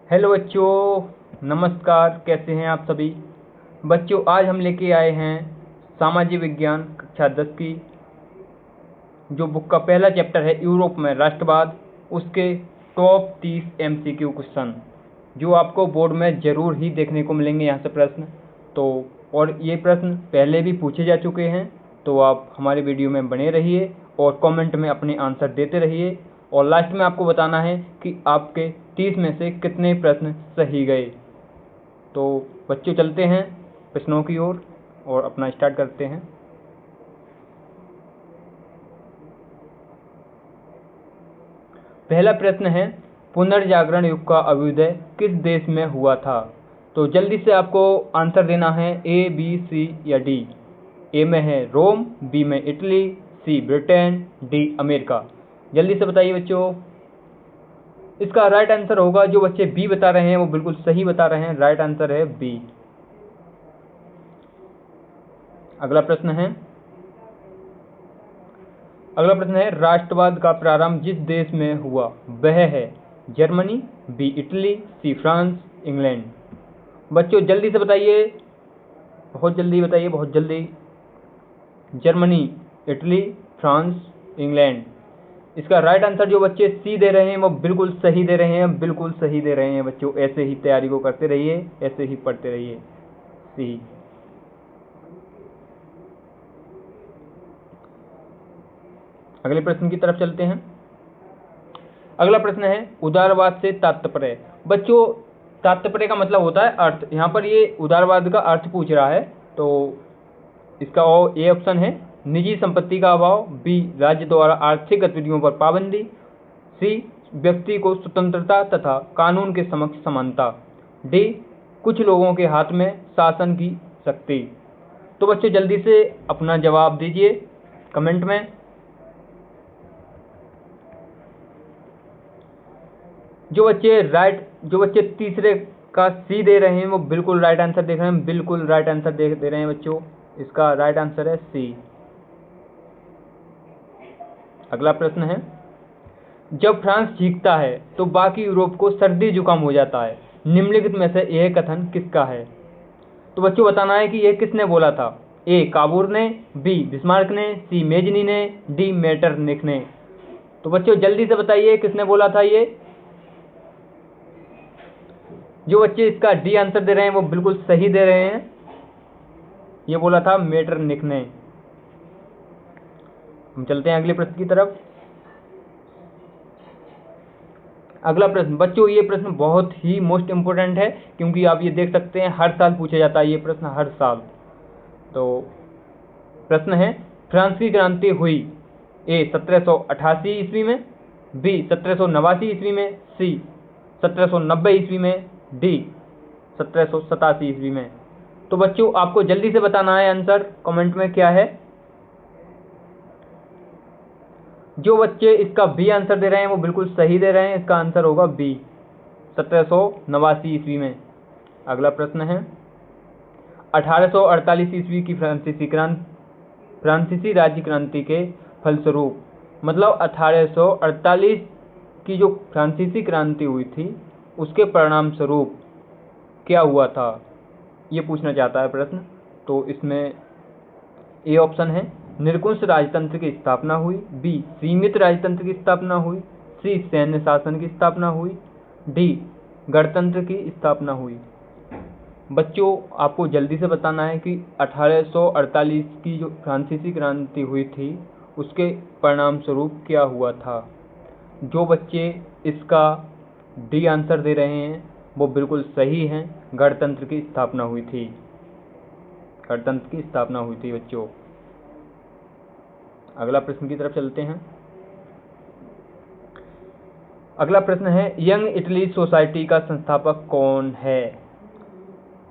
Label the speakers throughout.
Speaker 1: Hello बच्चों, नमस्कार। कैसे हैं आप सभी बच्चों? आज हम लेके आए हैं सामाजिक विज्ञान कक्षा 10 की जो बुक का पहला चैप्टर है यूरोप में राष्ट्रवाद, उसके टॉप 30 MCQ क्वेश्चन जो आपको बोर्ड में ज़रूर ही देखने को मिलेंगे यहाँ से प्रश्न। तो और ये प्रश्न पहले भी पूछे जा चुके हैं, तो आप हमारे वीडियो में बने रहिए और कमेंट में अपने आंसर देते रहिए और लास्ट में आपको बताना है कि आपके 30 में से कितने प्रश्न सही गए। तो बच्चों चलते हैं प्रश्नों की ओर और अपना स्टार्ट करते हैं। पहला प्रश्न है, पुनर्जागरण युग का अभ्युदय किस देश में हुआ था? तो जल्दी से आपको आंसर देना है A, B, C या D। ए में है रोम, बी में इटली, सी ब्रिटेन, डी अमेरिका। जल्दी से बताइए बच्चों। इसका राइट आंसर होगा, जो बच्चे बी बता रहे हैं वो बिल्कुल सही बता रहे हैं, राइट आंसर है बी। अगला प्रश्न है राष्ट्रवाद का प्रारंभ जिस देश में हुआ वह है Germany, B Italy, C France, England. बच्चों जल्दी से बताइए, बहुत जल्दी बताइए, बहुत जल्दी। Germany, Italy, France, England. इसका राइट आंसर जो बच्चे सी दे रहे हैं वो बिल्कुल सही दे रहे हैं, बिल्कुल सही दे रहे हैं बच्चों। ऐसे ही तैयारी को करते रहिए, ऐसे ही पढ़ते रहिए। सी। अगले प्रश्न की तरफ चलते हैं। अगला प्रश्न है उदारवाद से तात्पर्य। बच्चों तात्पर्य का मतलब होता है अर्थ। यहाँ पर ये उदारवाद का अर्थ पूछ रहा है, तो इसका ए ऑप्शन है निजी संपत्ति का अभाव, बी राज्य द्वारा आर्थिक गतिविधियों पर पाबंदी, सी व्यक्ति को स्वतंत्रता तथा कानून के समक्ष समानता, डी कुछ लोगों के हाथ में शासन की शक्ति। तो बच्चों जल्दी से अपना जवाब दीजिए कमेंट में। जो बच्चे तीसरे का सी दे रहे हैं वो बिल्कुल राइट आंसर देख रहे हैं, बिल्कुल राइट आंसर दे रहे हैं बच्चों। इसका राइट आंसर है सी। अगला प्रश्न है, जब फ्रांस जीतता है तो बाकी यूरोप को सर्दी जुकाम हो जाता है, निम्नलिखित में से यह कथन किसका है? तो बच्चों बताना है कि यह किसने बोला था। ए काबूर ने, बी बिस्मार्क ने, सी मेजनी ने, डी मेटरनिख ने। तो बच्चों जल्दी से बताइए किसने बोला था ये। जो बच्चे इसका डी आंसर दे रहे हैं वो बिल्कुल सही दे रहे हैं, ये बोला था मेटरनिख ने। हम चलते हैं अगले प्रश्न की तरफ। अगला प्रश्न बच्चों, ये प्रश्न बहुत ही मोस्ट इंपोर्टेंट है, क्योंकि आप ये देख सकते हैं हर साल पूछा जाता है ये प्रश्न, हर साल। तो प्रश्न है, फ्रांस की क्रांति हुई ए 1788 ईस्वी में, बी 1789 ईस्वी में, सी 1790 ईस्वी में, डी 1787 ईस्वी में। तो बच्चों आपको जल्दी से बताना है आंसर कमेंट में क्या है। जो बच्चे इसका बी आंसर दे रहे हैं वो बिल्कुल सही दे रहे हैं, इसका आंसर होगा बी 1789 ईस्वी में। अगला प्रश्न है, 1848 ईस्वी की फ्रांसीसी राज्य क्रांति के फलस्वरूप, मतलब 1848 की जो फ्रांसीसी क्रांति हुई थी उसके परिणाम स्वरूप क्या हुआ था, ये पूछना चाहता है प्रश्न। तो इसमें ए ऑप्शन है निरंकुश राजतंत्र की स्थापना हुई, बी सीमित राजतंत्र की स्थापना हुई, सी सैन्य शासन की स्थापना हुई, डी गणतंत्र की स्थापना हुई। बच्चों आपको जल्दी से बताना है कि 1848 की जो फ्रांसीसी क्रांति हुई थी उसके परिणाम स्वरूप क्या हुआ था। जो बच्चे इसका डी आंसर दे रहे हैं वो बिल्कुल सही हैं, गणतंत्र की स्थापना हुई थी, गणतंत्र की स्थापना हुई थी बच्चों। अगला प्रश्न की तरफ चलते हैं। अगला प्रश्न है, यंग इटली सोसाइटी का संस्थापक कौन है?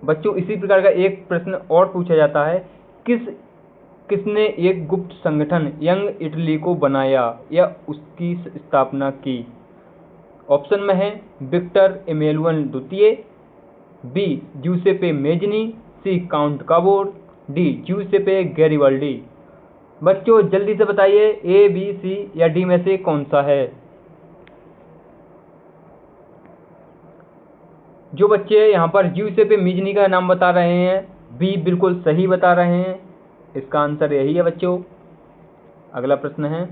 Speaker 1: बच्चों इसी प्रकार का एक प्रश्न और पूछा जाता है, किसने एक गुप्त संगठन यंग इटली को बनाया या उसकी स्थापना की? ऑप्शन में है विक्टर एमेनुएल द्वितीय, B Giuseppe Mazzini, C Count Cavour, D Giuseppe Garibaldi. बच्चों जल्दी से बताइए ए, बी, सी या डी में से कौन सा है। जो बच्चे यहाँ पर ज्यूसेपे मिजनी का नाम बता रहे हैं, बी बिल्कुल सही बता रहे हैं। इसका आंसर यही है बच्चों। अगला प्रश्न है,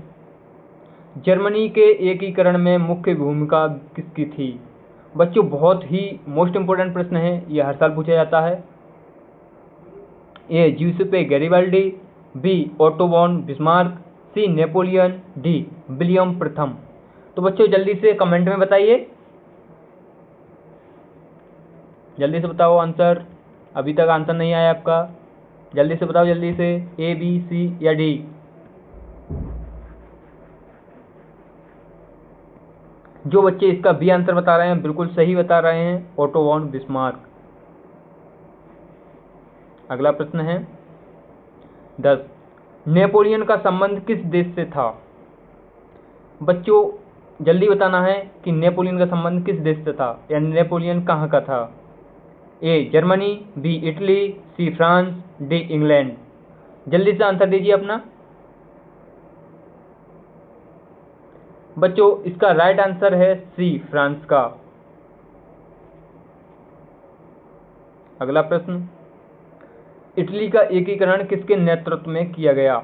Speaker 1: जर्मनी के एकीकरण में मुख्य भूमिका किसकी थी? बच्चों बहुत ही मोस्ट इंपोर्टेंट प्रश्न है, ये हर साल पूछा जाता है। A Giuseppe Garibaldi, B Otto von Bismarck, C Napoleon, D William प्रथम। तो बच्चों जल्दी से कमेंट में बताइए, जल्दी से बताओ आंसर। अभी तक आंसर नहीं आया आपका, जल्दी से बताओ, जल्दी से, ए बी सी या डी। जो बच्चे इसका बी आंसर बता रहे हैं बिल्कुल सही बता रहे हैं, ओटो वॉन बिस्मार्क। अगला प्रश्न है 10, नेपोलियन का संबंध किस देश से था? बच्चों जल्दी बताना है कि नेपोलियन का संबंध किस देश से था, या नेपोलियन कहाँ का था। A Germany, B Italy, C France, D England. जल्दी से आंसर दीजिए अपना। बच्चों इसका राइट आंसर है सी फ्रांस का। अगला प्रश्न, इटली का एकीकरण किसके नेतृत्व में किया गया?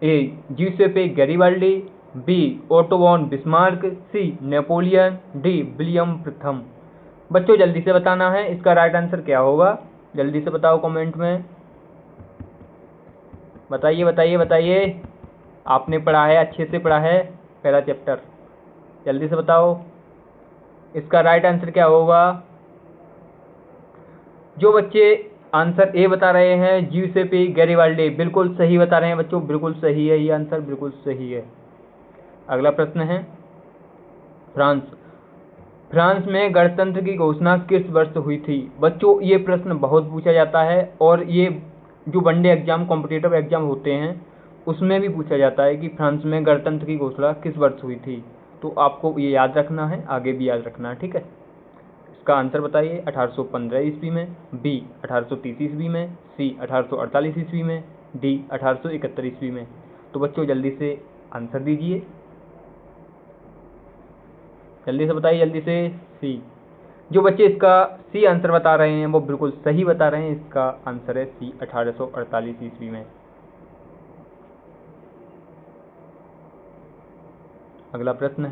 Speaker 1: A Giuseppe Garibaldi, B Otto von Bismarck, C Napoleon, D William प्रथम। बच्चों जल्दी से बताना है इसका राइट आंसर क्या होगा, जल्दी से बताओ कमेंट में, बताइए बताइए बताइए। आपने पढ़ा है, अच्छे से पढ़ा है पहला चैप्टर, जल्दी से बताओ इसका राइट आंसर क्या होगा। जो बच्चे आंसर ए बता रहे हैं ज्यूसेपे गैरिबाल्डी, बिल्कुल सही बता रहे हैं बच्चों, बिल्कुल सही है ये आंसर, बिल्कुल सही है। अगला प्रश्न है, फ्रांस में गणतंत्र की घोषणा किस वर्ष हुई थी? बच्चों ये प्रश्न बहुत पूछा जाता है, और ये जो वनडे एग्जाम, कॉम्पिटिटिव एग्जाम होते हैं उसमें भी पूछा जाता है कि फ्रांस में गणतंत्र की घोषणा किस वर्ष हुई थी। तो आपको ये याद रखना है, आगे भी याद रखना है, ठीक है। इसका आंसर बताइए, 1815 ईस्वी में, बी 1830 ईस्वी में, सी 1848 ईस्वी में, डी 1871 ईस्वी में। तो बच्चों जल्दी से आंसर दीजिए, जल्दी से बताइए, जल्दी से। सी। जो बच्चे इसका सी आंसर बता रहे हैं वो बिल्कुल सही बता रहे हैं, इसका आंसर है सी 1848 ईस्वी में। अगला प्रश्न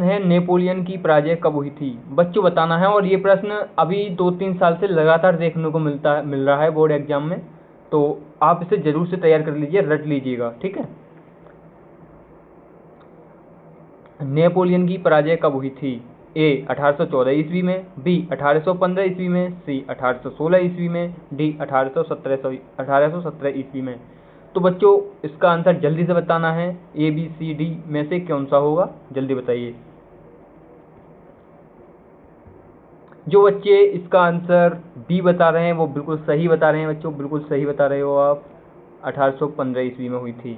Speaker 1: है, नेपोलियन की पराजय कब हुई थी? बच्चों बताना है, और ये प्रश्न अभी 2-3 साल से लगातार देखने को मिल रहा है बोर्ड एग्जाम में, तो आप इसे जरूर से तैयार कर लीजिए, रट लीजिएगा, ठीक है। नेपोलियन की पराजय कब हुई थी? ए 1814 ईस्वी में, बी 1815 ईस्वी में, सी 1816 ईस्वी में, डी 1817 ईस्वी में। तो बच्चों इसका आंसर जल्दी से बताना है, ए बी सी डी में से कौन सा होगा, जल्दी बताइए। जो बच्चे इसका आंसर बी बता रहे हैं वो बिल्कुल सही बता रहे हैं बच्चों, बिल्कुल सही बता रहे हो आप, 1815 ईस्वी में हुई थी।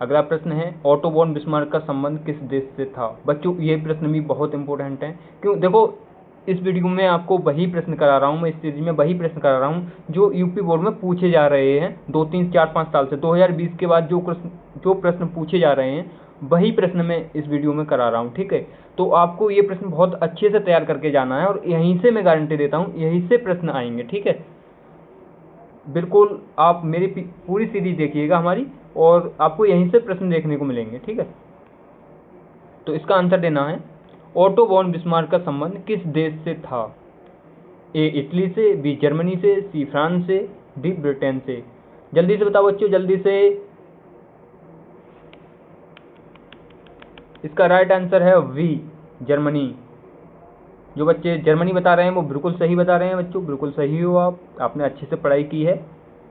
Speaker 1: अगला प्रश्न है, ओटो वॉन बिस्मार्क का संबंध किस देश से था? बच्चों ये प्रश्न भी बहुत इंपॉर्टेंट है, क्यों? देखो इस वीडियो में आपको वही प्रश्न करा रहा हूँ मैं, इस सीरीज में वही प्रश्न करा रहा हूँ जो यूपी बोर्ड में पूछे जा रहे हैं 2-3-4-5 साल से। 2020 के बाद जो प्रश्न पूछे जा रहे हैं वही प्रश्न मैं इस वीडियो में करा रहा हूँ, ठीक है। तो आपको ये प्रश्न बहुत अच्छे से तैयार करके जाना है, और यहीं से मैं गारंटी देता हूँ यहीं से प्रश्न आएंगे, ठीक है। बिल्कुल आप मेरी पूरी सीरीज देखिएगा हमारी, और आपको यहीं से प्रश्न देखने को मिलेंगे, ठीक है। तो इसका आंसर देना है, ओटो वॉन बिस्मार्क का संबंध किस देश से था? ए इटली से, बी जर्मनी से, सी फ्रांस से, डी ब्रिटेन से। जल्दी से बताओ बच्चों, जल्दी से। इसका राइट आंसर है वी जर्मनी। जो बच्चे जर्मनी बता रहे हैं वो बिल्कुल सही बता रहे हैं बच्चों, बिल्कुल सही हो आप, आपने अच्छे से पढ़ाई की है,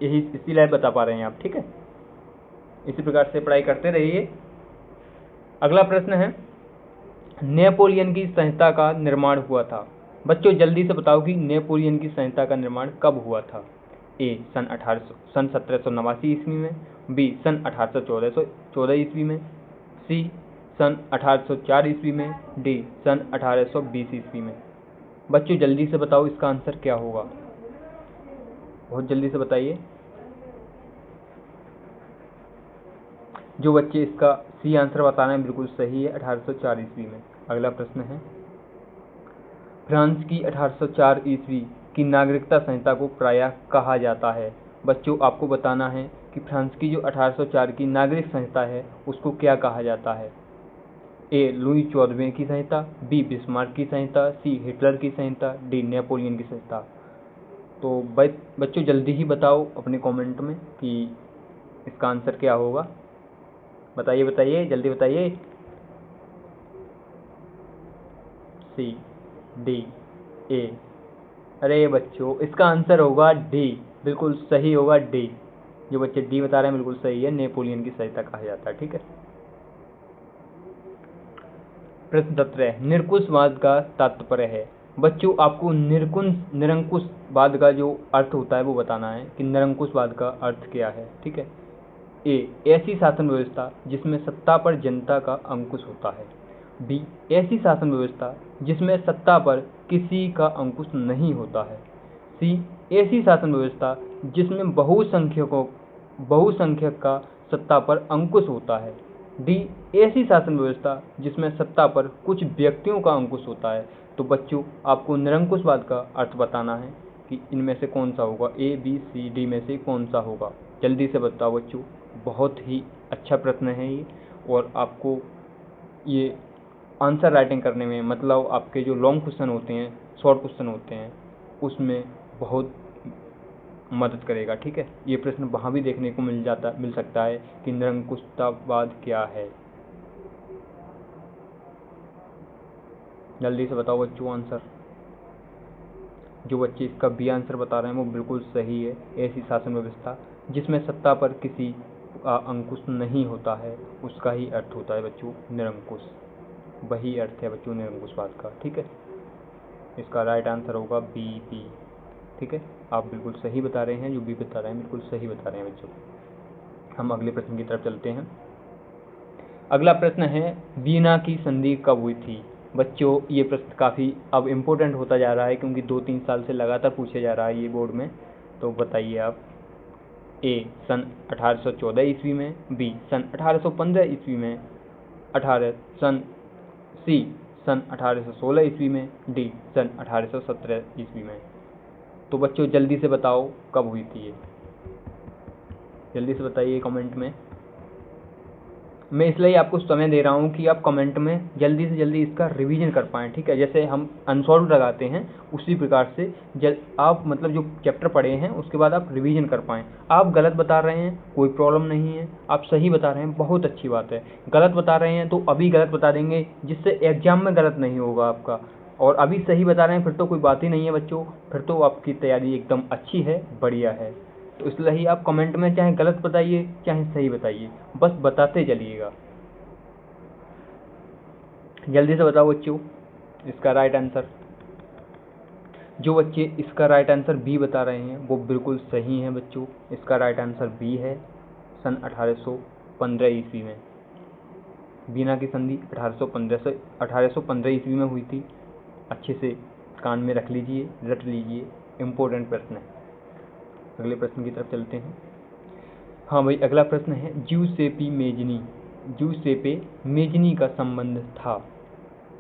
Speaker 1: यही इसीलिए बता पा रहे हैं आप, ठीक है। इसी प्रकार से पढ़ाई करते रहिए। अगला प्रश्न है, नेपोलियन की संहिता का निर्माण हुआ था? बच्चों जल्दी से बताओ कि नेपोलियन की संहिता का निर्माण कब हुआ था? ए सन 1789 ईस्वी में, बी सन 1814 ईस्वी में, सी सन 1804 ईस्वी में, डी सन 1820 ईस्वी में। बच्चों जल्दी से बताओ इसका आंसर क्या होगा, बहुत जल्दी से बताइए। जो बच्चे इसका सी आंसर बता रहे हैं बिल्कुल सही है, 1804 ईस्वी में। अगला प्रश्न है, फ्रांस की 1804 ईस्वी की नागरिकता संहिता को प्रायः कहा जाता है। बच्चों आपको बताना है कि फ्रांस की जो 1804 की नागरिक संहिता है उसको क्या कहा जाता है। ए लुई 14वें की संहिता, बी बिस्मार्क की संहिता, सी हिटलर की संहिता, डी नेपोलियन की संहिता। तो बच्चों जल्दी ही बताओ अपने कमेंट में कि इसका आंसर क्या होगा। बताइए बताइए, जल्दी बताइए। सी, डी, ए। अरे बच्चों इसका आंसर होगा डी, बिल्कुल सही होगा डी। जो बच्चे डी बता रहे हैं बिल्कुल सही है, नेपोलियन की संहिता कहा जाता है। ठीक है। प्रश्न 17, निरंकुशवाद का तात्पर्य है। बच्चों आपको निरंकुशवाद का जो अर्थ होता है वो बताना है कि निरंकुशवाद का अर्थ क्या है। ठीक है। ए ऐसी शासन व्यवस्था जिसमें सत्ता पर जनता का अंकुश होता है। बी ऐसी शासन व्यवस्था जिसमें सत्ता पर किसी का अंकुश नहीं होता है। सी ऐसी शासन व्यवस्था जिसमें बहुसंख्यक का सत्ता पर अंकुश होता है। डी ऐसी शासन व्यवस्था जिसमें सत्ता पर कुछ व्यक्तियों का अंकुश होता है। तो बच्चों आपको निरंकुशवाद का अर्थ बताना है कि इनमें से कौन सा होगा, ए बी सी डी में से कौन सा होगा। जल्दी से बताओ बच्चों। बहुत ही अच्छा प्रश्न है ये, और आपको ये आंसर राइटिंग करने में, मतलब आपके जो लॉन्ग क्वेश्चन होते हैं, शॉर्ट क्वेश्चन होते हैं, उसमें बहुत मदद करेगा। ठीक है। ये प्रश्न वहाँ भी देखने को मिल सकता है कि निरंकुशवाद क्या है। जल्दी से बताओ बच्चों आंसर। जो बच्चे इसका बी आंसर बता रहे हैं वो बिल्कुल सही है। ऐसी शासन व्यवस्था जिसमें सत्ता पर किसी का अंकुश नहीं होता है, उसका ही अर्थ होता है बच्चों निरंकुश। वही अर्थ है बच्चों निरंकुशवाद का। ठीक है। इसका राइट आंसर होगा बी। ठीक है। आप बिल्कुल सही बता रहे हैं, जो बी बता रहे हैं बिल्कुल सही बता रहे हैं बच्चों। हम अगले प्रश्न की तरफ चलते हैं। अगला प्रश्न है, वीना की संधि कब हुई थी। बच्चों ये प्रश्न काफ़ी अब इम्पोर्टेंट होता जा रहा है, क्योंकि 2-3 साल से लगातार पूछा जा रहा है ये बोर्ड में। तो बताइए आप। ए सन 1814 ईस्वी में, बी सन 1815 ईस्वी में, सी सन 1816 ईस्वी में, डी सन 1817 ईस्वी में। तो बच्चों जल्दी से बताओ कब हुई थी ये। जल्दी से बताइए कमेंट में। मैं इसलिए आपको समय दे रहा हूँ कि आप कमेंट में जल्दी से जल्दी इसका रिवीजन कर पाएँ। ठीक है। जैसे हम अनसॉल्व लगाते हैं उसी प्रकार से आप मतलब जो चैप्टर पढ़े हैं उसके बाद आप रिवीजन कर पाएँ। आप गलत बता रहे हैं कोई प्रॉब्लम नहीं है, आप सही बता रहे हैं बहुत अच्छी बात है। गलत बता रहे हैं तो अभी गलत बता देंगे जिससे एग्जाम में गलत नहीं होगा आपका, और अभी सही बता रहे हैं फिर तो कोई बात ही नहीं है बच्चों, फिर तो आपकी तैयारी एकदम अच्छी है, बढ़िया है। तो इसलिए ही आप कमेंट में चाहे गलत बताइए चाहे सही बताइए, बस बताते चलिएगा। जल्दी से बताओ बच्चों इसका राइट आंसर। जो बच्चे इसका राइट आंसर बी बता रहे हैं वो बिल्कुल सही हैं बच्चों। इसका राइट आंसर बी है, सन 1815 ईस्वी में। वीना की संधि 1815 ईस्वी में हुई थी। अच्छे से कान में रख लीजिए, रट लीजिए, इम्पोर्टेंट प्रश्न है। अगले प्रश्न की तरफ चलते हैं। हाँ भाई, अगला प्रश्न है, ज्यूसेपी मेजनी का संबंध था।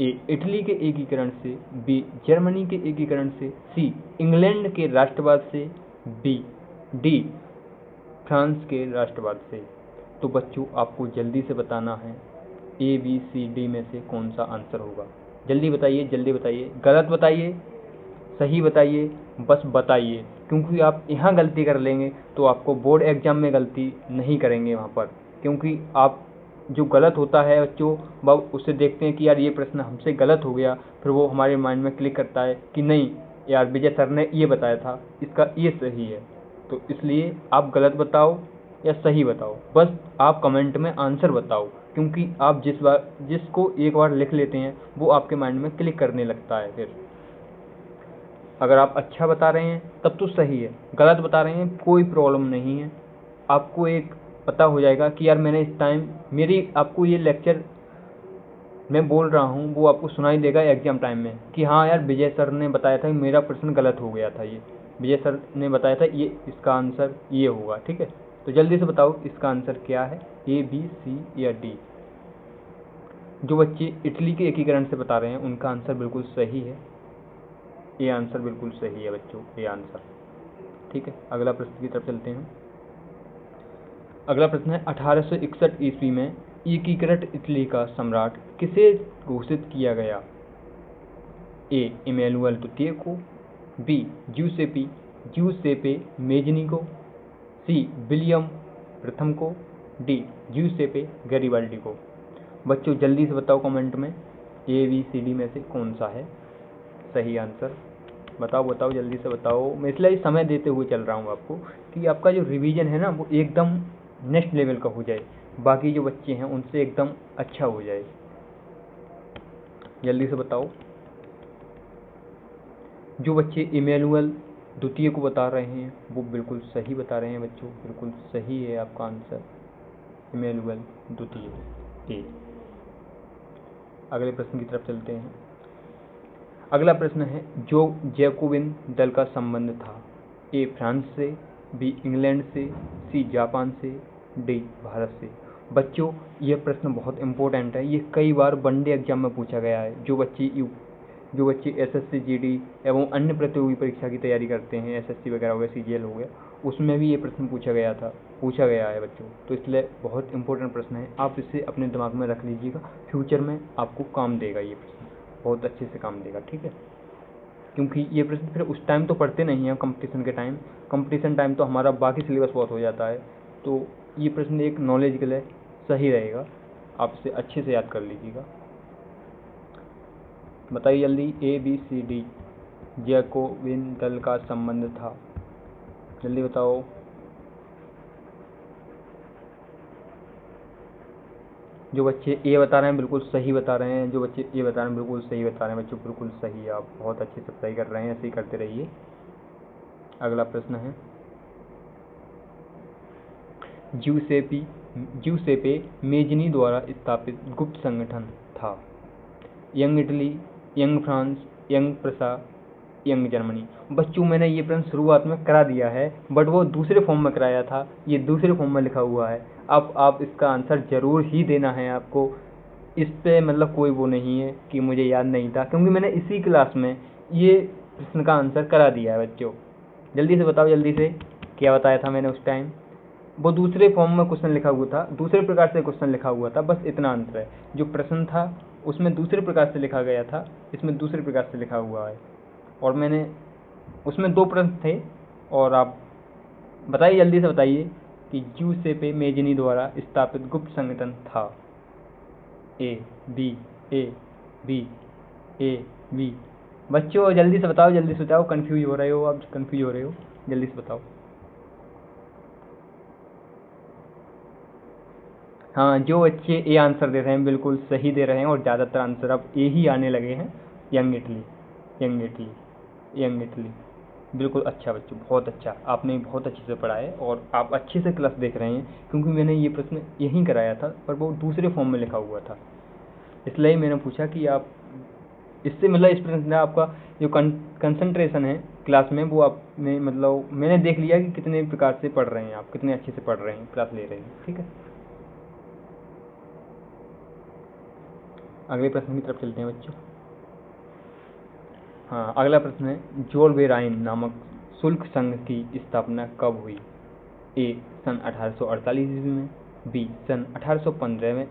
Speaker 1: ए इटली के एकीकरण से, बी जर्मनी के एकीकरण से, सी इंग्लैंड के राष्ट्रवाद से, डी फ्रांस के राष्ट्रवाद से। तो बच्चों आपको जल्दी से बताना है ए बी सी डी में से कौन सा आंसर होगा। जल्दी बताइए, जल्दी बताइए, गलत बताइए सही बताइए, बस बताइए, क्योंकि आप यहाँ गलती कर लेंगे तो आपको बोर्ड एग्जाम में गलती नहीं करेंगे वहाँ पर, क्योंकि आप जो गलत होता है बच्चों वह उससे देखते हैं कि यार ये प्रश्न हमसे गलत हो गया, फिर वो हमारे माइंड में क्लिक करता है कि नहीं यार विजय सर ने ये बताया था, इसका ये सही है। तो इसलिए आप गलत बताओ या सही बताओ, बस आप कमेंट में आंसर बताओ, क्योंकि आप जिसको एक बार लिख लेते हैं वो आपके माइंड में क्लिक करने लगता है। फिर अगर आप अच्छा बता रहे हैं तब तो सही है, गलत बता रहे हैं कोई प्रॉब्लम नहीं है। आपको एक पता हो जाएगा कि यार मैंने इस टाइम आपको ये लेक्चर मैं बोल रहा हूँ वो आपको सुनाई देगा एग्जाम टाइम में कि हाँ यार विजय सर ने बताया था मेरा प्रश्न गलत हो गया था, ये विजय सर ने बताया था, ये इसका आंसर ये होगा। ठीक है। तो जल्दी से बताओ इसका आंसर क्या है, ए, बी, सी या डी। जो बच्चे इटली के एकीकरण से बता रहे हैं उनका आंसर बिल्कुल सही है, ये आंसर बिल्कुल सही है बच्चों, ये आंसर। ठीक है, अगला प्रश्न की तरफ चलते हैं। अगला प्रश्न है 1861 ईस्वी में एकीकृत इटली का सम्राट किसे घोषित किया गया। ए, इमैनुअल द्वितीय को, बी, ज्यूसेपे मेजनी को, सी, विलियम प्रथम को, डी, ज्यूसेपे गैरिबाल्डी को। बच्चों जल्दी से बताओ कमेंट में, ए, बी, सी, डी में से कौन सा है सही आंसर। बताओ बताओ जल्दी से बताओ। मैं इसलिए समय देते हुए चल रहा हूँ आपको कि आपका जो रिवीजन है ना वो एकदम नेक्स्ट लेवल का हो जाए, बाकी जो बच्चे हैं उनसे एकदम अच्छा हो जाए। जल्दी से बताओ। जो बच्चे इमैनुअल द्वितीय को बता रहे हैं वो बिल्कुल सही बता रहे हैं बच्चों, बिल्कुल सही है आपका आंसर, इमैनुअल द्वितीय ए। अगले प्रश्न की तरफ चलते हैं। अगला प्रश्न है जो जैकोबिन दल का संबंध था। ए, फ्रांस से, बी, इंग्लैंड से, सी, जापान से, डी, भारत से। बच्चों यह प्रश्न बहुत इंपॉर्टेंट है, ये कई बार वनडे एग्जाम में पूछा गया है। जो बच्चे एसएससी जीडी एवं अन्य प्रतियोगी परीक्षा की तैयारी करते हैं, एसएससी वगैरह हो गया, सीजीएल हो गया, उसमें भी ये प्रश्न पूछा गया है बच्चों। तो इसलिए बहुत इंपॉर्टेंट प्रश्न है, आप इसे अपने दिमाग में रख लीजिएगा, फ्यूचर में आपको काम देगा, ये प्रश्न बहुत अच्छे से काम देगा। ठीक है, क्योंकि ये प्रश्न फिर उस टाइम तो पढ़ते नहीं हैं कंपटीशन के टाइम, कंपटीशन टाइम तो हमारा बाकी सिलेबस बहुत हो जाता है, तो ये प्रश्न एक नॉलेज के लिए सही रहेगा, आप इसे अच्छे से याद कर लीजिएगा। बताइए जल्दी, ए, बी, सी, डी जैकोबिन दल का संबंध था, जल्दी बताओ। जो बच्चे ए बता रहे हैं बिल्कुल सही बता रहे हैं, जो बच्चे ए बता रहे हैं बिल्कुल सही बता रहे हैं बच्चों, बिल्कुल सही है, आप बहुत अच्छे से पढ़ाई कर रहे हैं, ऐसे ही करते रहिए। अगला प्रश्न है ज्यूसेपे मेजनी द्वारा स्थापित गुप्त संगठन था। Young Italy, Young France, Young Prussia, Young Germany. बच्चों मैंने ये प्रश्न शुरुआत में करा दिया है, बट वो दूसरे फॉर्म में कराया था, ये दूसरे फॉर्म में लिखा हुआ है। अब आप इसका आंसर जरूर ही देना है आपको, इस पे मतलब कोई वो नहीं है कि मुझे याद नहीं था, क्योंकि मैंने इसी क्लास में ये प्रश्न का आंसर करा दिया है बच्चों। जल्दी से बताओ, जल्दी से, क्या बताया था मैंने उस टाइम। वो दूसरे फॉर्म में क्वेश्चन लिखा हुआ था, दूसरे प्रकार से क्वेश्चन लिखा हुआ था, बस इतना अंतर है। जो प्रश्न था उसमें दूसरे प्रकार से लिखा गया था, इसमें दूसरे प्रकार से लिखा हुआ है, और मैंने उसमें दो प्रश्न थे। और आप बताइए, जल्दी से बताइए कि ज्यूसेपे मेजनी द्वारा स्थापित गुप्त संगठन था। ए, बी, ए, बी, ए, बी। बच्चों जल्दी से बताओ, जल्दी से बताओ, कंफ्यूज हो रहे हो आप, कंफ्यूज हो रहे हो, जल्दी से बताओ। हाँ, जो बच्चे ए आंसर दे रहे हैं बिल्कुल सही दे रहे हैं, और ज़्यादातर आंसर अब ए ही आने लगे हैं। Young Italy, young Italy, young Italy, बिल्कुल अच्छा बच्चों, बहुत अच्छा, आपने बहुत अच्छे से पढ़ा है और आप अच्छे से क्लास देख रहे हैं, क्योंकि मैंने ये प्रश्न यहीं कराया था पर वो दूसरे फॉर्म में लिखा हुआ था, इसलिए मैंने पूछा कि आप इससे मतलब इस प्रश्न में आपका जो कंसंट्रेशन है क्लास में वो आपने मतलब मैंने देख लिया कि कितने प्रकार से पढ़ रहे हैं आप, कितने अच्छे से पढ़ रहे हैं, क्लास ले रहे हैं। ठीक है, अगले प्रश्न की तरफ चलते हैं बच्चों। हाँ, अगला प्रश्न है जोलबेराइन नामक शुल्क संघ की स्थापना कब हुई। ए, सन 1848 ईस्वी में, बी, सन 1815 में,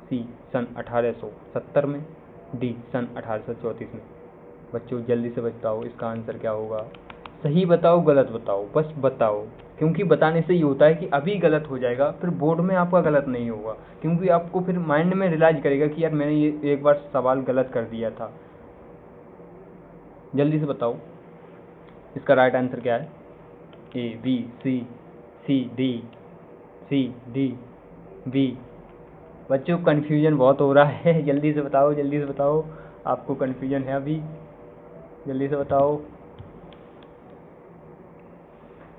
Speaker 1: सी, सन 1870 में, डी, सन 1834 में। बच्चों जल्दी से बताओ इसका आंसर क्या होगा, सही बताओ गलत बताओ, बस बताओ, क्योंकि बताने से ये होता है कि अभी गलत हो जाएगा फिर बोर्ड में आपका गलत नहीं होगा, क्योंकि आपको फिर माइंड में रियलाइज करेगा कि यार मैंने ये एक बार सवाल गलत कर दिया था। जल्दी से बताओ इसका राइट आंसर क्या है। A, B, C, D, B. बच्चों कन्फ्यूजन बहुत हो रहा है, जल्दी से बताओ, जल्दी से बताओ, आपको कन्फ्यूजन है अभी, जल्दी से बताओ।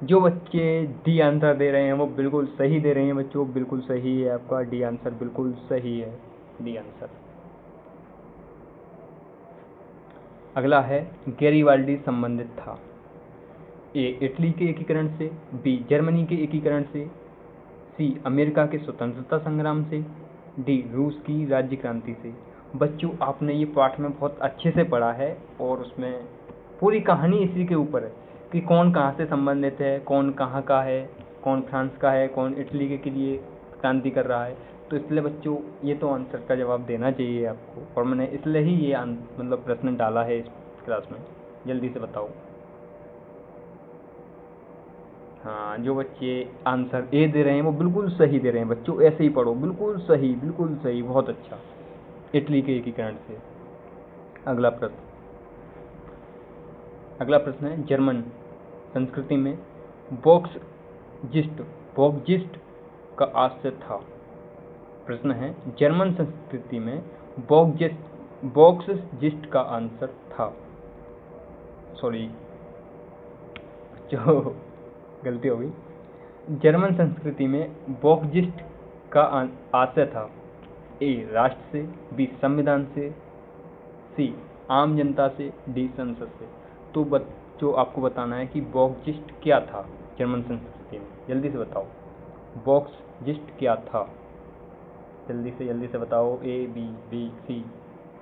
Speaker 1: जो बच्चे डी आंसर दे रहे हैं वो बिल्कुल सही दे रहे हैं बच्चों, बिल्कुल सही है आपका डी आंसर, बिल्कुल सही है डी आंसर। अगला है गैरिबाल्डी संबंधित था। ए इटली के एकीकरण से, बी जर्मनी के एकीकरण से, सी अमेरिका के स्वतंत्रता संग्राम से, डी रूस की राज्य क्रांति से। बच्चों आपने ये पाठ में बहुत अच्छे से पढ़ा है और उसमें पूरी कहानी इसी के ऊपर है कि कौन कहाँ से संबंधित है, कौन कहाँ का है, कौन फ्रांस का है, कौन इटली के लिए क्रांति कर रहा है। तो इसलिए बच्चों ये तो आंसर का जवाब देना चाहिए आपको, और मैंने इसलिए ही ये मतलब प्रश्न डाला है इस क्लास में। जल्दी से बताओ। हाँ, जो बच्चे आंसर ए दे रहे हैं वो बिल्कुल सही दे रहे हैं बच्चों, ऐसे ही पढ़ो, बिल्कुल सही बिल्कुल सही, बहुत अच्छा। इटली के एकीकरण से। अगला प्रश्न है, जर्मन संस्कृति में बॉक्जिस्ट का आश्रय था। प्रश्न है, जर्मन संस्कृति में बॉक्सजिस्ट का आंसर था। सॉरी जो गलती हो गई। जर्मन संस्कृति में बॉक्सजिस्ट का आशय था। ए राष्ट्र से, बी संविधान से, सी आम जनता से, डी संसद से। तो बच्चों आपको बताना है कि बॉक्सजिस्ट क्या था जर्मन संस्कृति में। जल्दी से बताओ, बॉक्सजिस्ट क्या था। जल्दी से बताओ। A B C.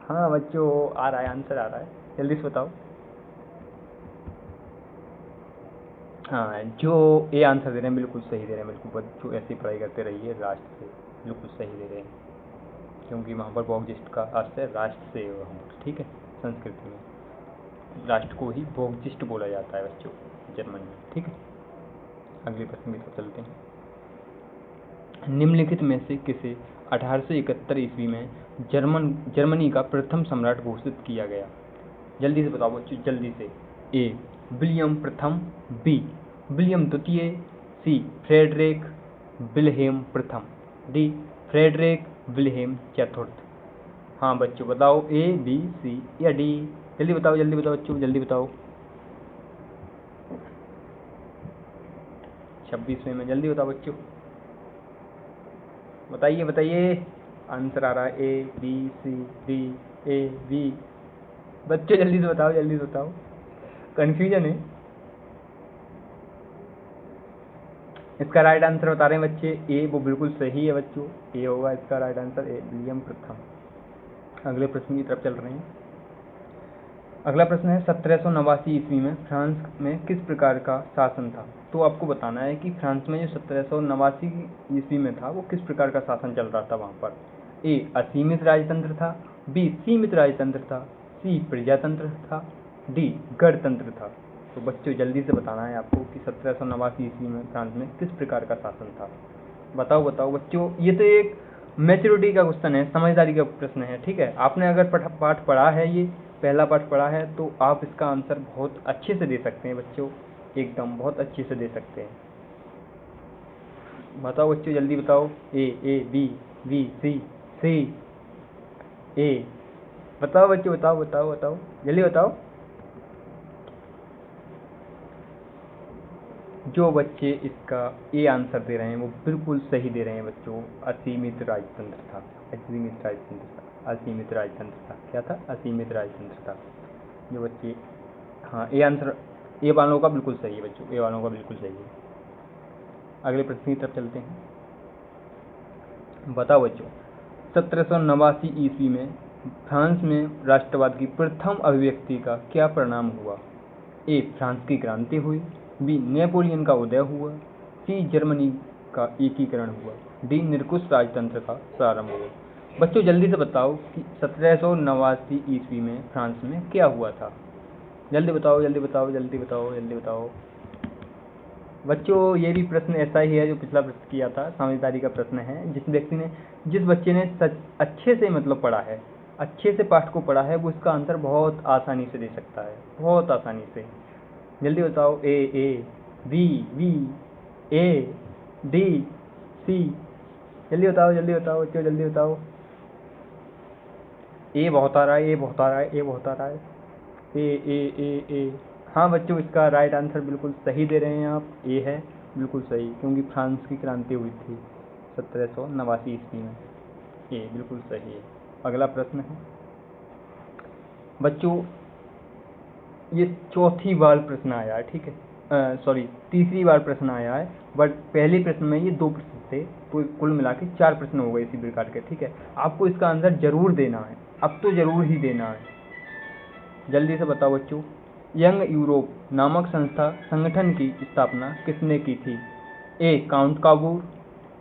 Speaker 1: हाँ बच्चों आ रहा है, आंसर आ रहा है, जल्दी से बताओ। हाँ, जो ए आंसर दे रहे हैं बिल्कुल सही दे रहे हैं। बिल्कुल बच्चों ऐसी पढ़ाई करते रहिए, राष्ट्र से बिल्कुल सही दे रहे हैं, क्योंकि वहाँ पर बॉक्सजिस्ट का आशय राष्ट्र से है वहाँ पर। ठीक है, संस्कृति में राष्ट्र को ही बॉक्सजिस्ट बोला जाता है बच्चों जर्मन में। ठीक है, अगले प्रश्न की तरफ चलते हैं। निम्नलिखित में से किसे 1871 ईस्वी में जर्मनी का प्रथम सम्राट घोषित किया गया। जल्दी से बताओ बच्चों, जल्दी से। ए विलियम प्रथम, बी विलियम द्वितीय, सी फ्रेडरिक विल्हेम प्रथम, डी फ्रेडरिक विल्हेम चतुर्थ। हाँ बच्चों बताओ, ए बी सी या डी। जल्दी बताओ बच्चों, जल्दी बताओ। 26वें में, जल्दी बताओ बच्चों, बताइए। आंसर आ रहा है A B C D A B. बच्चों जल्दी से बताओ, कंफ्यूजन है। इसका राइट आंसर बता रहे हैं बच्चे, ए वो बिल्कुल सही है बच्चों, ए होगा इसका राइट आंसर, ए विलियम प्रथम। अगले प्रश्न की तरफ चल रहे हैं। अगला प्रश्न है, 1789 ईस्वी में फ्रांस में किस प्रकार का शासन था। तो आपको बताना है कि फ्रांस में जो 1789 ईस्वी में था वो किस प्रकार का शासन चल रहा था वहाँ पर। ए असीमित राजतंत्र था, बी सीमित राजतंत्र था, सी प्रजातंत्र था, डी गणतंत्र था। तो बच्चों जल्दी से बताना है आपको कि 1789 ईस्वी में फ्रांस में किस प्रकार का शासन था। बताओ बच्चों, ये तो एक मैच्योरिटी का क्वेश्चन है, समझदारी का प्रश्न है। ठीक है, आपने अगर पाठ पढ़ा है, ये पहला पाठ पढ़ा है, तो आप इसका आंसर बहुत अच्छे से दे सकते हैं बच्चों, एकदम बहुत अच्छे से दे सकते हैं। बताओ बच्चों, जल्दी बताओ। ए बी बी सी सी ए। बताओ बच्चों, बताओ, जल्दी बताओ। जो बच्चे इसका ए आंसर दे रहे हैं वो बिल्कुल सही दे रहे हैं बच्चों, असीमित राजतंत्र था। क्या था? असीमित राजतंत्र था। जो बच्चे, हाँ ए आंसर ए वालों का बिल्कुल सही है बच्चों, ए वालों का बिल्कुल सही है। अगले प्रश्न की तरफ चलते हैं। बताओ बच्चों, 1789 ईस्वी में फ्रांस में राष्ट्रवाद की प्रथम अभिव्यक्ति का क्या परिणाम हुआ। ए फ्रांस की क्रांति हुई, बी नेपोलियन का उदय हुआ, सी जर्मनी का एकीकरण हुआ, डी निरंकुश राजतंत्र का प्रारंभ हुआ। बच्चों जल्दी से बताओ कि 1789 ईस्वी में फ्रांस में क्या हुआ था। जल्दी बताओ। बच्चों ये भी प्रश्न ऐसा ही है जो पिछला प्रश्न किया था, समझदारी का प्रश्न है। जिस बच्चे ने अच्छे से मतलब पढ़ा है, अच्छे से पाठ को पढ़ा है, वो इसका आंसर बहुत आसानी से दे सकता है, बहुत आसानी से। जल्दी बताओ। A B A D C. जल्दी बताओ बच्चों, जल्दी बताओ। ए बहुत आ रहा है। ए। हाँ बच्चों, इसका राइट आंसर बिल्कुल सही दे रहे हैं आप, ए है बिल्कुल सही, क्योंकि फ्रांस की क्रांति हुई थी 1789 ईस्वी में। ए बिल्कुल सही है। अगला प्रश्न है बच्चों, ये चौथी बार प्रश्न आया है। ठीक है, तीसरी बार प्रश्न आया है, बट पहले प्रश्न में ये 2 प्रश्न थे, तो कुल मिला के 4 प्रश्न हो गए इसी प्रकार के। ठीक है, आपको इसका आंसर जरूर देना है, अब तो जरूर ही देना है। जल्दी से बताओ बच्चों, यंग यूरोप नामक संगठन की स्थापना किसने की थी? A Count Cavour,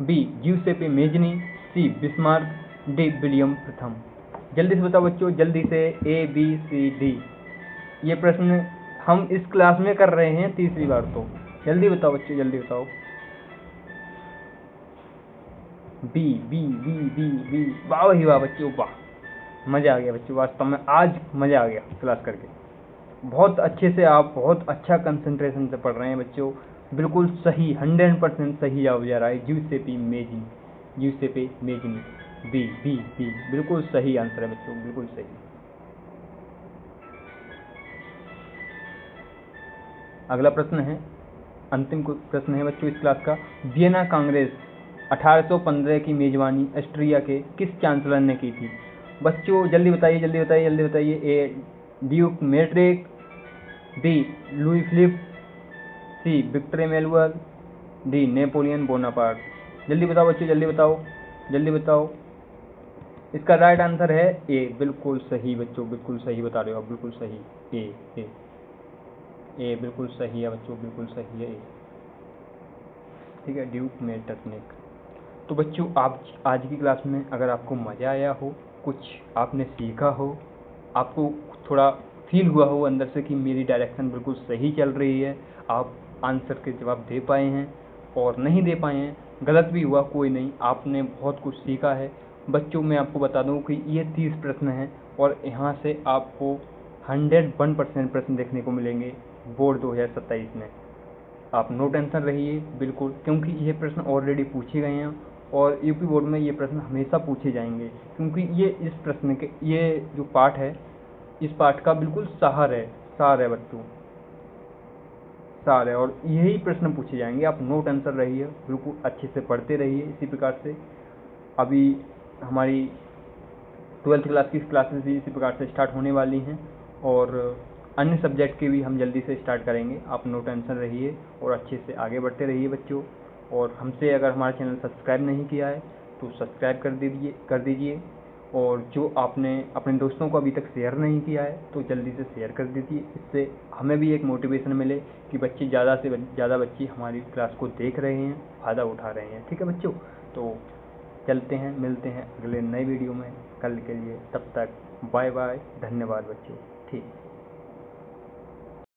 Speaker 1: B Giuseppe Mazzini, C Bismarck, D William प्रथम। जल्दी से बताओ बच्चों, जल्दी से, ए बी सी डी। ये प्रश्न हम इस क्लास में कर रहे हैं तीसरी बार, तो जल्दी बताओ बच्चों, जल्दी बताओ। B B B B B, वाह ही वाह बच्चों, वाह, मज़ा आ गया बच्चों, वास्तव में आज मज़ा आ गया क्लास करके। बहुत अच्छे से आप बहुत अच्छा कंसंट्रेशन से पढ़ रहे हैं बच्चों, बिल्कुल सही 100% सही जवाब जा रहा है, Giuseppe Mazzini, Giuseppe Mazzini, B B B, बिल्कुल सही आंसर है बच्चों, बिल्कुल सही। अगला प्रश्न है, अंतिम प्रश्न है बच्चों इस क्लास का। वियना कांग्रेस 1815 की मेजबानी ऑस्ट्रिया के किस चांसलर ने की थी? बच्चों जल्दी बताइए, जल्दी बताइए, जल्दी बताइए। A Duke Metternich, B Louis Philippe, C Victor Emmanuel, D Napoleon Bonaparte. जल्दी बताओ बच्चों, जल्दी बताओ, जल्दी बताओ। इसका राइट आंसर है ए, बिल्कुल सही बच्चों, बिल्कुल सही बता रहे हो आप, बिल्कुल सही। ए ए बिल्कुल सही है बच्चों, बिल्कुल सही है ए। ठीक है, ड्यूक मेटरनिक। तो बच्चों आप आज की क्लास में अगर आपको मज़ा आया हो, कुछ आपने सीखा हो, आपको थोड़ा फील हुआ हो अंदर से कि मेरी डायरेक्शन बिल्कुल सही चल रही है, आप आंसर के जवाब दे पाए हैं, और नहीं दे पाए हैं, गलत भी हुआ कोई नहीं, आपने बहुत कुछ सीखा है बच्चों। मैं आपको बता दूं कि ये 30 प्रश्न हैं, और यहाँ से आपको 101% प्रश्न देखने को मिलेंगे बोर्ड 2027 में। आप नो टेंशन रहिए बिल्कुल, क्योंकि ये प्रश्न ऑलरेडी पूछे गए हैं, और यूपी बोर्ड में ये प्रश्न हमेशा पूछे जाएंगे, क्योंकि ये इस प्रश्न के, ये जो पाठ है, इस पाठ का बिल्कुल सार है बच्चों, सार है, और यही प्रश्न पूछे जाएंगे। आप नो टेंशन रहिए, बिल्कुल अच्छे से पढ़ते रहिए इसी प्रकार से। अभी हमारी 12th क्लास की क्लासेस भी इसी प्रकार से स्टार्ट होने वाली हैं, और अन्य सब्जेक्ट के भी हम जल्दी से स्टार्ट करेंगे। आप नो टेंशन रहिए और अच्छे से आगे बढ़ते रहिए बच्चों। और हमसे अगर हमारा चैनल सब्सक्राइब नहीं किया है तो सब्सक्राइब कर दीजिए, और जो आपने अपने दोस्तों को अभी तक शेयर नहीं किया है तो जल्दी से शेयर कर दीजिए, इससे हमें भी एक मोटिवेशन मिले कि बच्चे ज़्यादा से ज़्यादा बच्चे हमारी क्लास को देख रहे हैं, फ़ायदा उठा रहे हैं। ठीक है बच्चों, तो चलते हैं, मिलते हैं अगले नए वीडियो में कल के लिए, तब तक बाय बाय, धन्यवाद बच्चों। ठीक।